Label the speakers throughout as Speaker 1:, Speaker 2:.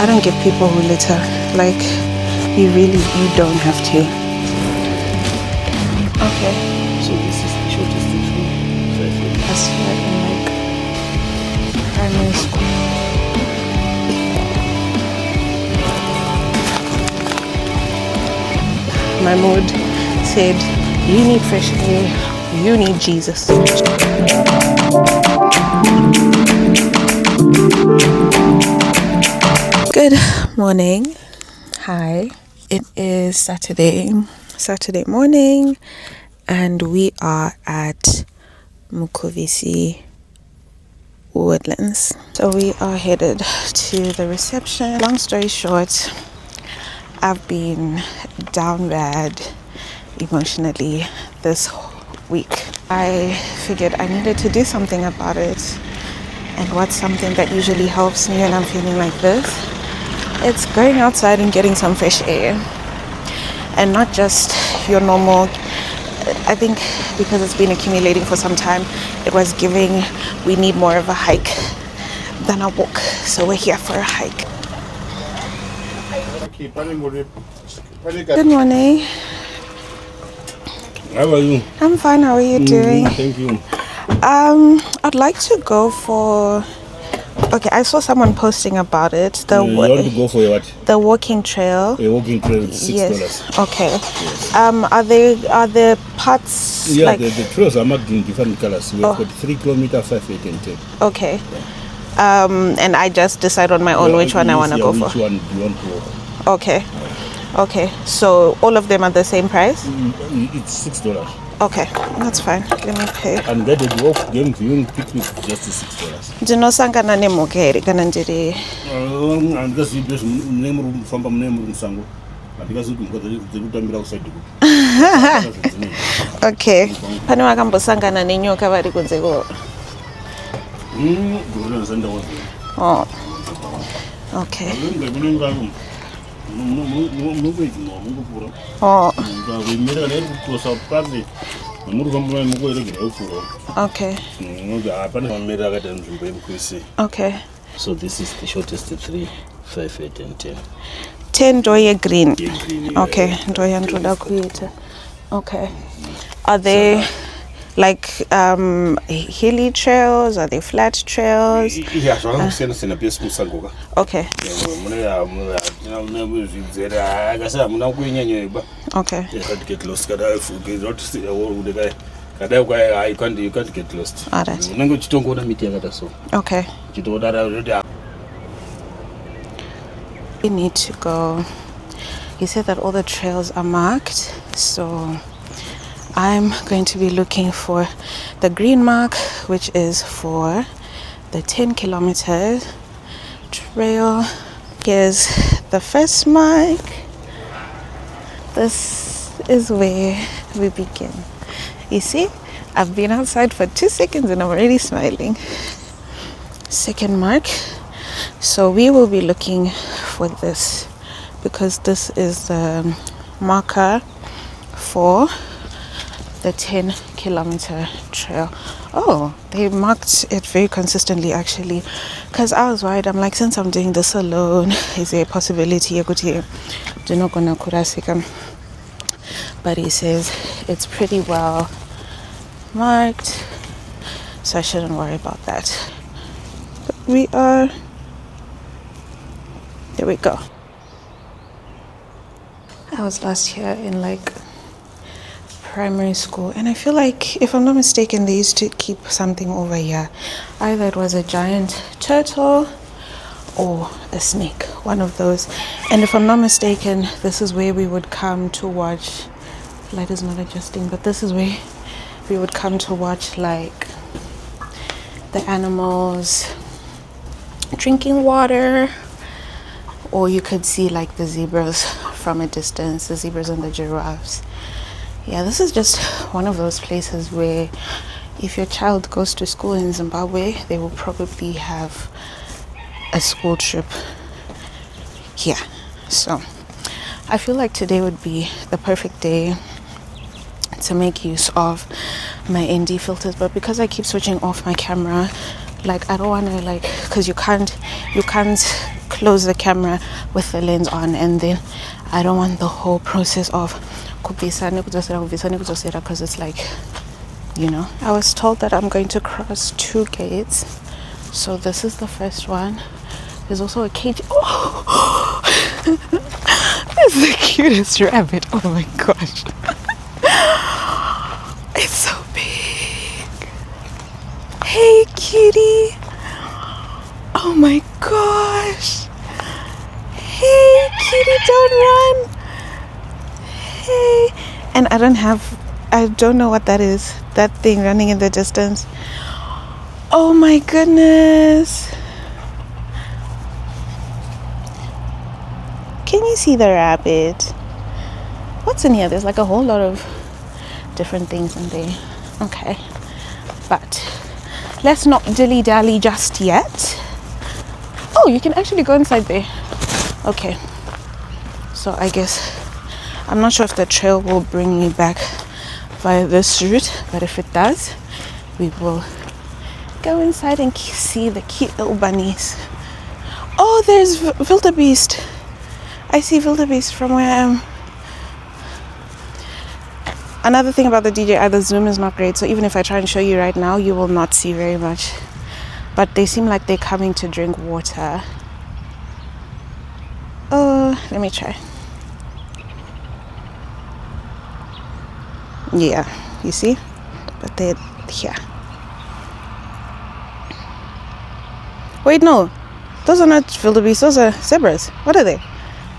Speaker 1: I don't get people who litter. Like, you don't have to. Okay.
Speaker 2: So this is the shortest tree.
Speaker 1: That's like in like primary school. My mood said, you need fresh air, you need Jesus. Good morning. Hi. It is Saturday morning, and we are at Mukuvisi Woodlands. So we are headed to the reception. Long story short, I've been down bad emotionally this week. I figured I needed to do something about it. And what's something that usually helps me when I'm feeling like this? It's going outside and getting some fresh air. And not just your normal, I think because it's been accumulating for some time, it was giving, we need more of a hike than a walk. So we're here for a hike. Good morning.
Speaker 2: How are you?
Speaker 1: I'm fine. How are you doing?
Speaker 2: Thank you.
Speaker 1: I'd like to go for. Okay, I saw someone posting about it.
Speaker 2: You want to go for what?
Speaker 1: The walking trail.
Speaker 2: A walking trail is $6.
Speaker 1: Yes. Okay.
Speaker 2: Yes.
Speaker 1: Are there parts?
Speaker 2: Yeah,
Speaker 1: like...
Speaker 2: the trails are marked in different colors. We have got 3 kilometers, 5, 8, and 10.
Speaker 1: Okay. And I just decide on my own which one I want to go for.
Speaker 2: Which one do you want to walk?
Speaker 1: Okay. Okay. So all of them are the same price?
Speaker 2: It's $6.
Speaker 1: Okay, that's fine. Let me pay.
Speaker 2: And get the walk game viewing picnic just $6.
Speaker 1: Ndinosangana nemugeri kana ndiri.
Speaker 2: And that's just name room from name room sango. Because you can outside.
Speaker 1: Okay. Pane wakambosangana nenyoka vari kunze ko. Oh. Okay. Oh. Okay. Okay.
Speaker 2: So this is the shortest 3, 5, 8, and 10.
Speaker 1: 10 doye green.
Speaker 2: Yeah, green.
Speaker 1: Okay. Doye ndoda kuita. Okay. Are they like hilly trails? Are they flat trails?
Speaker 2: Yeah, so I'm saying it's in a piece of Sangoga.
Speaker 1: Okay. Okay.
Speaker 2: You can't get lost. You can't get lost.
Speaker 1: Alright. Okay. We need to go. He said that all the trails are marked, so I'm going to be looking for the green mark, which is for the 10 kilometers trail. Here's the first mark. This is where we begin. You see, I've been outside for 2 seconds and I'm already smiling. Second mark. So we will be looking for this because this is the marker for the 10 kilometer trail. Oh, they marked it very consistently actually, because I was worried. I'm like, since I'm doing this alone, is there a possibility but he says it's pretty well marked, so I shouldn't worry about that. But we are, there we go. I was last here in like primary school, and I feel like, if I'm not mistaken, they used to keep something over here. Either it was a giant turtle or a snake, one of those. And if I'm not mistaken, this is where we would come to watch, light is not adjusting, but this is where we would come to watch like the animals drinking water, or you could see like the zebras from a distance, the zebras and the giraffes. Yeah, this is just one of those places where if your child goes to school in Zimbabwe, they will probably have a school trip here. So I feel like today would be the perfect day to make use of my ND filters, but because I keep switching off my camera, like I don't want to, like, because you can't close the camera with the lens on, and then I don't want the whole process of because it's like, you know. I was told that I'm going to cross 2 gates, so this is the first one. There's also a cage. Oh, this is the cutest rabbit. Oh my gosh. It's so big. Hey, kitty. Oh my gosh. Hey, kitty, don't run. Hey. And I don't know what that is. That thing running in the distance. Oh my goodness. Can you see the rabbit? What's in here? There's like a whole lot of different things in there. Okay. But let's not dilly-dally just yet. Oh, you can actually go inside there. Okay. So I guess, I'm not sure if the trail will bring me back via this route, but if it does, we will go inside and see the cute little bunnies. Oh, there's wildebeest. I see wildebeest from where I am. Another thing about the DJI, the zoom is not great, so even if I try and show you right now, you will not see very much. But they seem like they're coming to drink water. Oh, let me try. Yeah, you see? But they're here. Wait, no. Those are not wildebeest, those are zebras. What are they?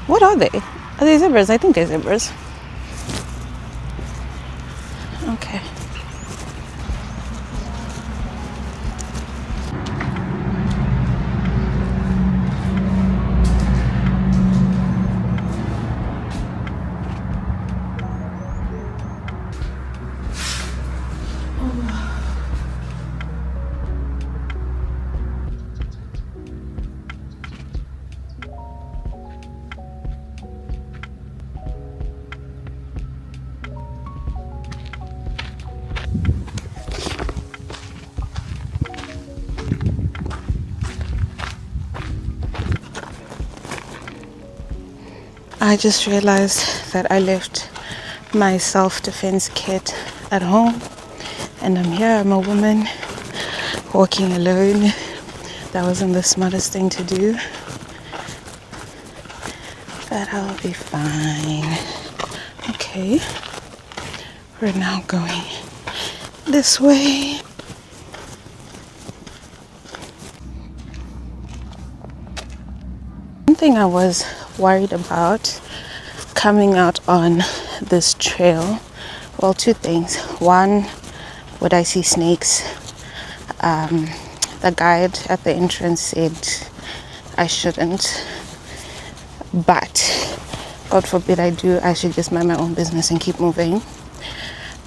Speaker 1: What are they? Are they zebras? I think they're zebras. Okay. I just realized that I left my self-defense kit at home, and I'm here. I'm a woman walking alone. That wasn't the smartest thing to do, but I'll be fine. Okay, we're now going this way. One thing I was worried about coming out on this trail, well, 2 things. One, would I see snakes? The guide at the entrance said I shouldn't, but God forbid I do, I should just mind my own business and keep moving.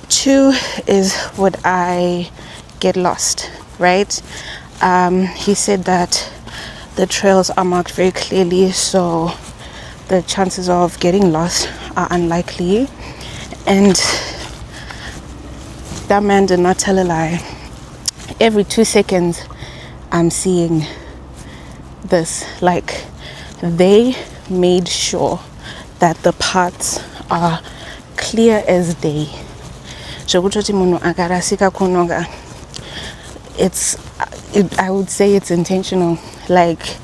Speaker 1: 2 is, would I get lost, right? He said that the trails are marked very clearly, so the chances of getting lost are unlikely. And that man did not tell a lie. Every 2 seconds I'm seeing this. Like, they made sure that the paths are clear as day. I would say it's intentional. Like,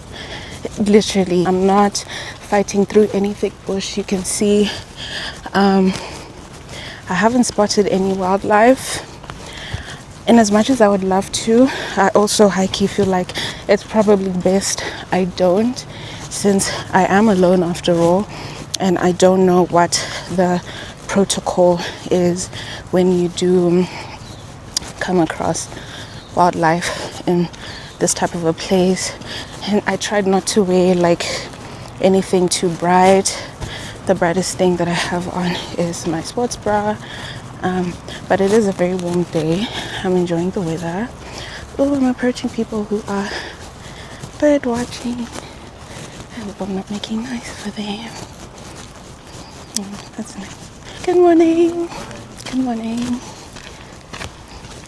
Speaker 1: literally, I'm not fighting through any thick bush. You can see I haven't spotted any wildlife, and as much as I would love to, I also high-key feel like it's probably best I don't, since I am alone after all, and I don't know what the protocol is when you do come across wildlife in this type of a place. And I tried not to wear like anything too bright. The brightest thing that I have on is my sports bra, but it is a very warm day. I'm enjoying the weather. Oh, I'm approaching people who are bird watching. I hope I'm not making noise for them. That's nice. Good morning. Good morning.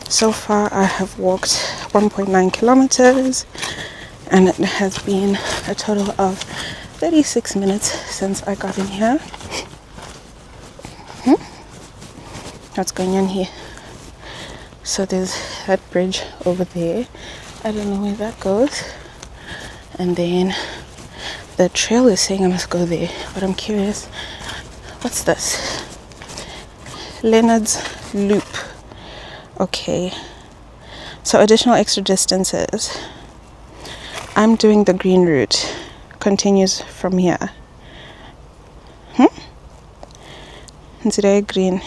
Speaker 1: So far I have walked 1.9 kilometers And it has been a total of 36 minutes since I got in here. What's going on here? So there's that bridge over there. I don't know where that goes. And then the trail is saying I must go there, but I'm curious. What's this? Leonard's Loop. Okay. So additional extra distances. I'm doing the green route. Continues from here. It's very green.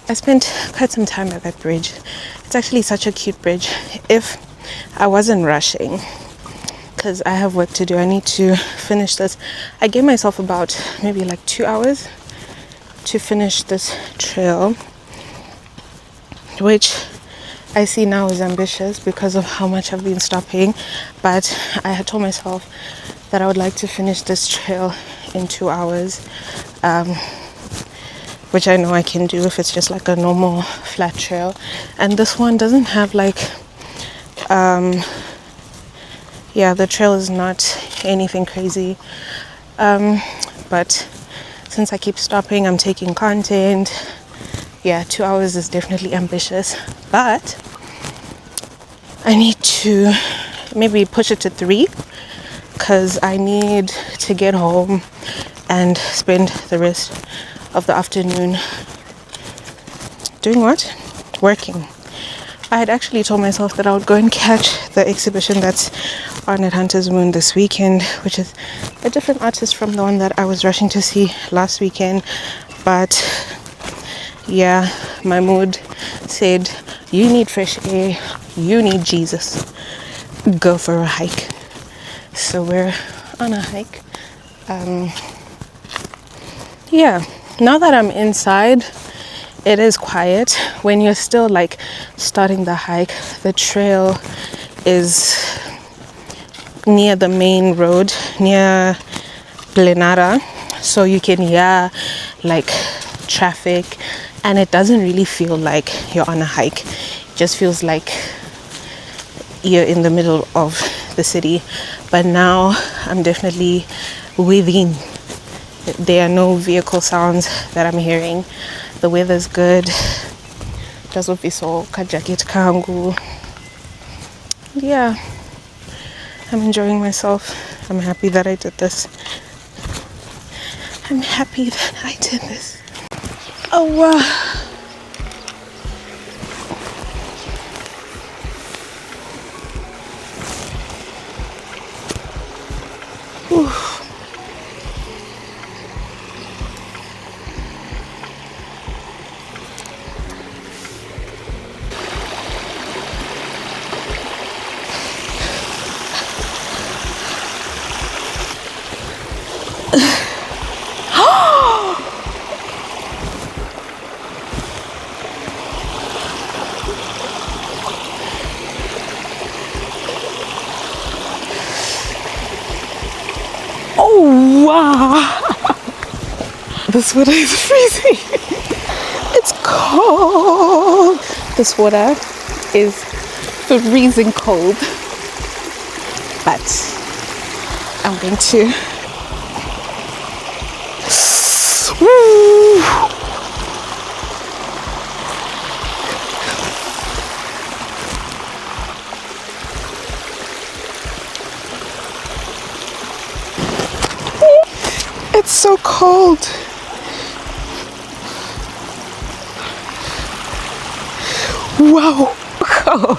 Speaker 1: I spent quite some time at that bridge. It's actually such a cute bridge. If I wasn't rushing, because I have work to do, I need to finish this. I gave myself about maybe like 2 hours to finish this trail, which I see now is ambitious because of how much I've been stopping. But I had told myself that I would like to finish this trail in 2 hours. Which I know I can do if it's just like a normal flat trail. And this one doesn't have like, the trail is not anything crazy. But since I keep stopping, I'm taking content. 2 hours is definitely ambitious. But I need to maybe push it to 3, because I need to get home and spend the rest of the afternoon doing what? Working. I had actually told myself that I would go and catch the exhibition that's on at Hunter's Moon this weekend, which is a different artist from the one that I was rushing to see last weekend. But yeah, my mood said, you need fresh air, you need Jesus, go for a hike. So we're on a hike. Now that I'm inside, it is quiet. When you're still like starting the hike, the trail is near the main road, near Blenara, so you can hear like traffic, and it doesn't really feel like you're on a hike. It just feels like you're in the middle of the city. But now I'm definitely within. There are no vehicle sounds that I'm hearing. The weather's good. Kangu. Yeah, I'm enjoying myself. I'm happy that I did this. I'm happy that I did this. Oh wow. Oh wow! This water is freezing. It's cold. This water is freezing cold. But I'm going to. Woo! It's so cold. Wow, cold.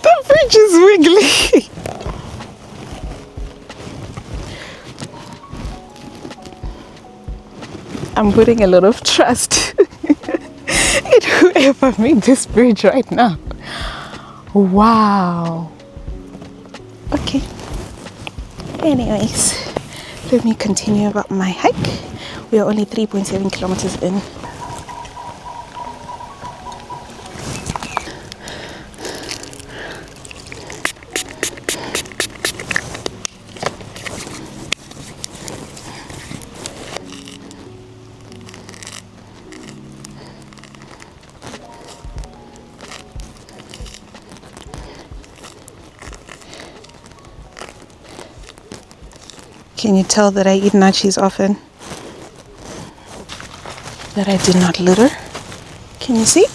Speaker 1: The bridge is wiggly. I'm putting a lot of trust whoever made this bridge right now. Wow. Okay. Anyways, let me continue about my hike. We are only 3.7 kilometers in. Can you tell that I eat nachos often? That I did not litter? Can you see?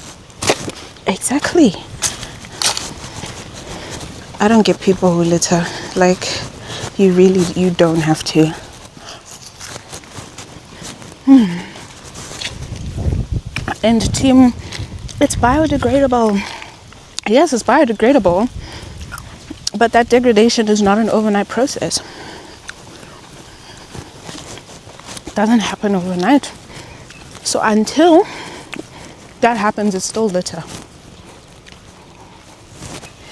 Speaker 1: Exactly. I don't get people who litter. Like, you don't have to. And team, it's biodegradable. Yes, it's biodegradable. But that degradation is not an overnight process. It doesn't happen overnight. So until that happens, it's still litter.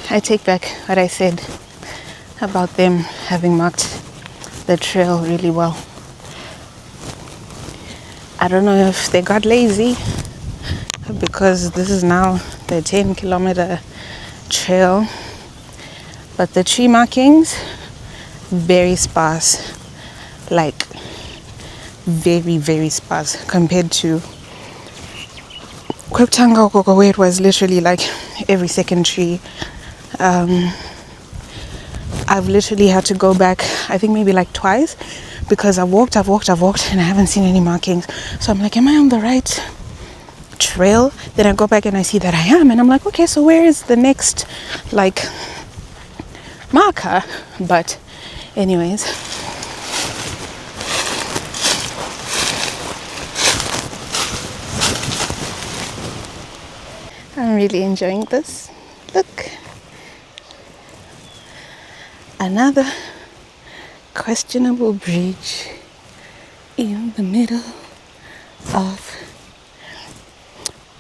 Speaker 1: I take back what I said about them having marked the trail really well. I don't know if they got lazy, because this is now the 10-kilometer trail, but the tree markings, very sparse, like very, very sparse compared to Kweptanga Okoko, where it was literally like every second tree. I've literally had to go back, I think maybe like twice, because I've walked and I haven't seen any markings. So I'm like, am I on the right trail? Then I go back and I see that I am, and I'm like, okay, so where is the next like marker? But anyways, I'm really enjoying this. Look, another questionable bridge in the middle of,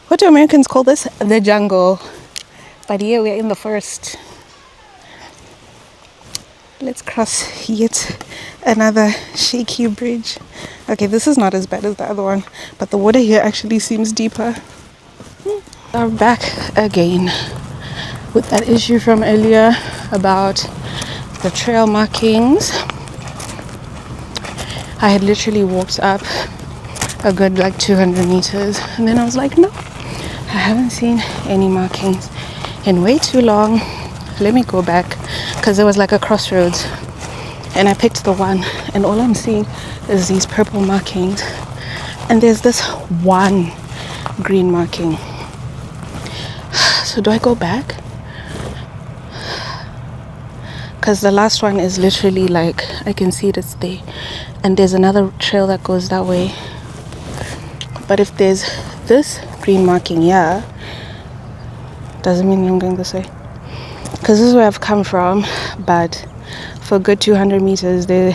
Speaker 1: what do Americans call this? The jungle. But here we're in the forest. Let's cross yet another shaky bridge. Okay, this is not as bad as the other one, but the water here actually seems deeper. I'm back again with that issue from earlier about the trail markings. I had literally walked up a good like 200 meters, and then I was like, no, I haven't seen any markings in way too long. Let me go back, because there was like a crossroads, and I picked the one, and all I'm seeing is these purple markings, and there's this one green marking. So do I go back? Because the last one is literally like, I can see it's there, and there's another trail that goes that way. But if there's this green marking here, doesn't mean I'm going this way, because this is where I've come from. But for a good 200 meters there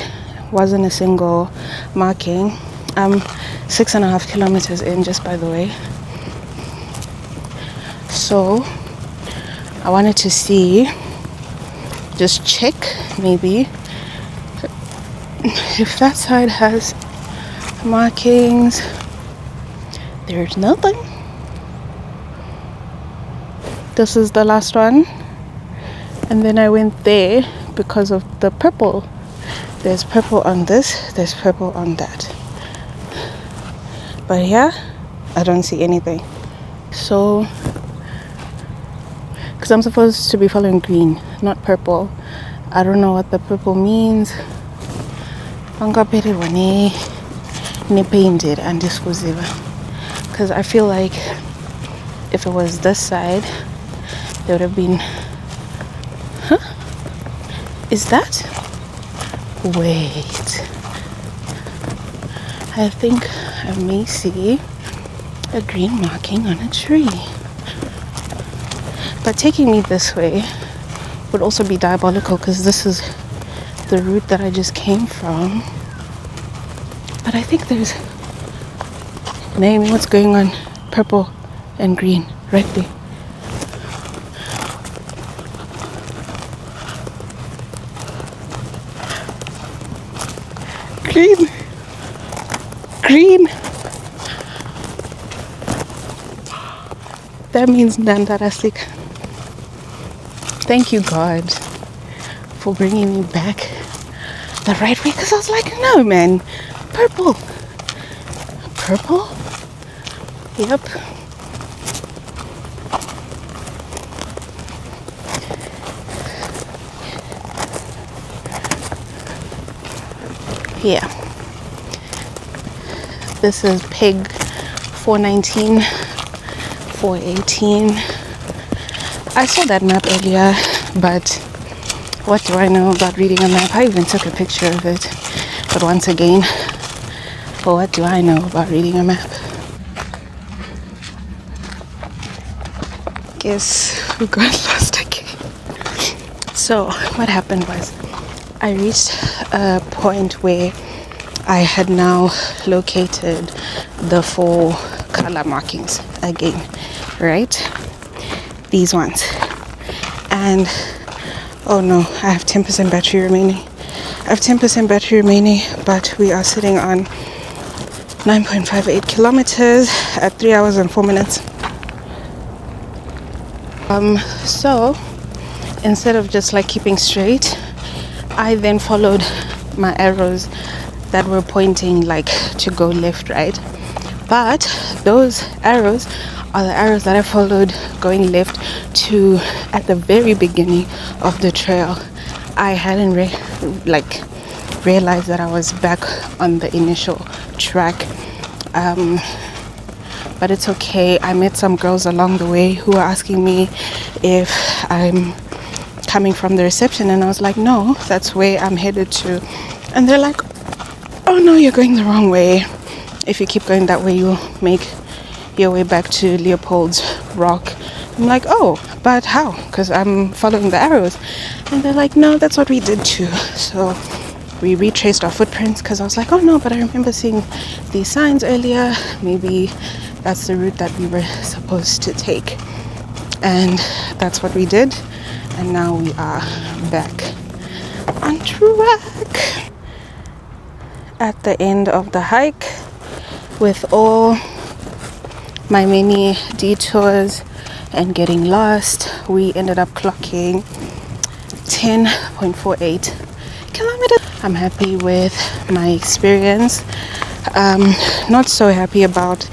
Speaker 1: wasn't a single marking. I'm 6.5 kilometers in, just by the way. So I wanted to see, just check maybe if that side has markings. There's nothing. This is the last one, and then I went there because of the purple. There's purple on this, there's purple on that, but here I don't see anything. So, because I'm supposed to be following green, not purple. I don't know what the purple means. Painted and disclosive, because I feel like if it was this side, there would have been, is that, wait, I think I may see a green marking on a tree. But taking me this way would also be diabolical, because this is the route that I just came from. But I think there's, Naomi, what's going on? Purple and green right there. Green. Green. That means Nandarasik. Thank you, God, for bringing me back the right way. Because I was like, no, man. Purple. Purple? Yep. Yeah. This is pig 419, 418. I saw that map earlier, but what do I know about reading a map? I even took a picture of it. But once again, what do I know about reading a map? Guess who got lost again? So what happened was I reached a point where I had now located the 4 color markings again, right? These ones. And oh no, I have 10% battery remaining. I have 10% battery remaining, but we are sitting on 9.58 kilometers at 3 hours and 4 minutes. So instead of just like keeping straight, I then followed my arrows that were pointing like to go left, right? But those arrows are the arrows that I followed going left to at the very beginning of the trail. I hadn't realized that I was back on the initial track. But it's okay. I met some girls along the way who were asking me if I'm coming from the reception, and I was like, no, that's where I'm headed to. And they're like, oh no, you're going the wrong way. If you keep going that way, you'll make your way back to Leopold's Rock. I'm like, oh, but how? Because I'm following the arrows. And they're like, no, that's what we did too. So we retraced our footprints, because I was like, oh no, but I remember seeing these signs earlier. Maybe that's the route that we were supposed to take. And that's what we did. And now we are back on track. At the end of the hike, with all my many detours and getting lost, we ended up clocking 10.48 kilometers. I'm happy with my experience. Not so happy about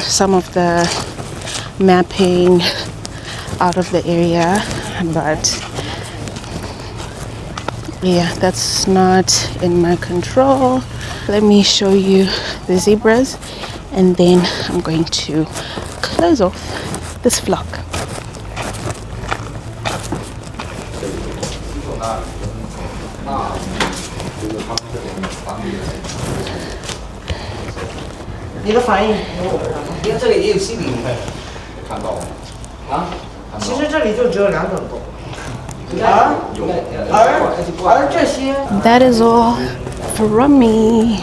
Speaker 1: some of the mapping out of the area, but yeah, that's not in my control. Let me show you the zebras, and then I'm going to close off this vlog. That is all from me.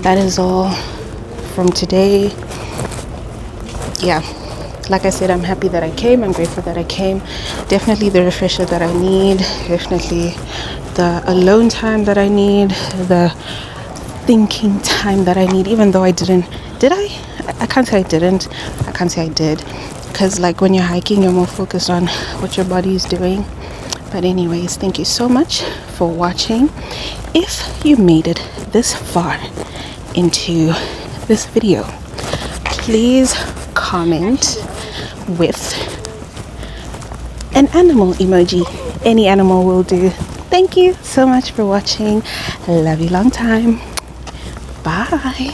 Speaker 1: That is all from today. Yeah, like I said, I'm happy that I came. I'm grateful that I came. Definitely the refresher that I need. Definitely the alone time that I need. The thinking time that I need. Even though I didn't. Did I? I can't say I didn't. I can't say I did. Because like when you're hiking, you're more focused on what your body is doing. But anyways, thank you so much for watching. If you made it this far into this video, please comment with an animal emoji. Any animal will do. Thank you so much for watching. Love you long time. Bye.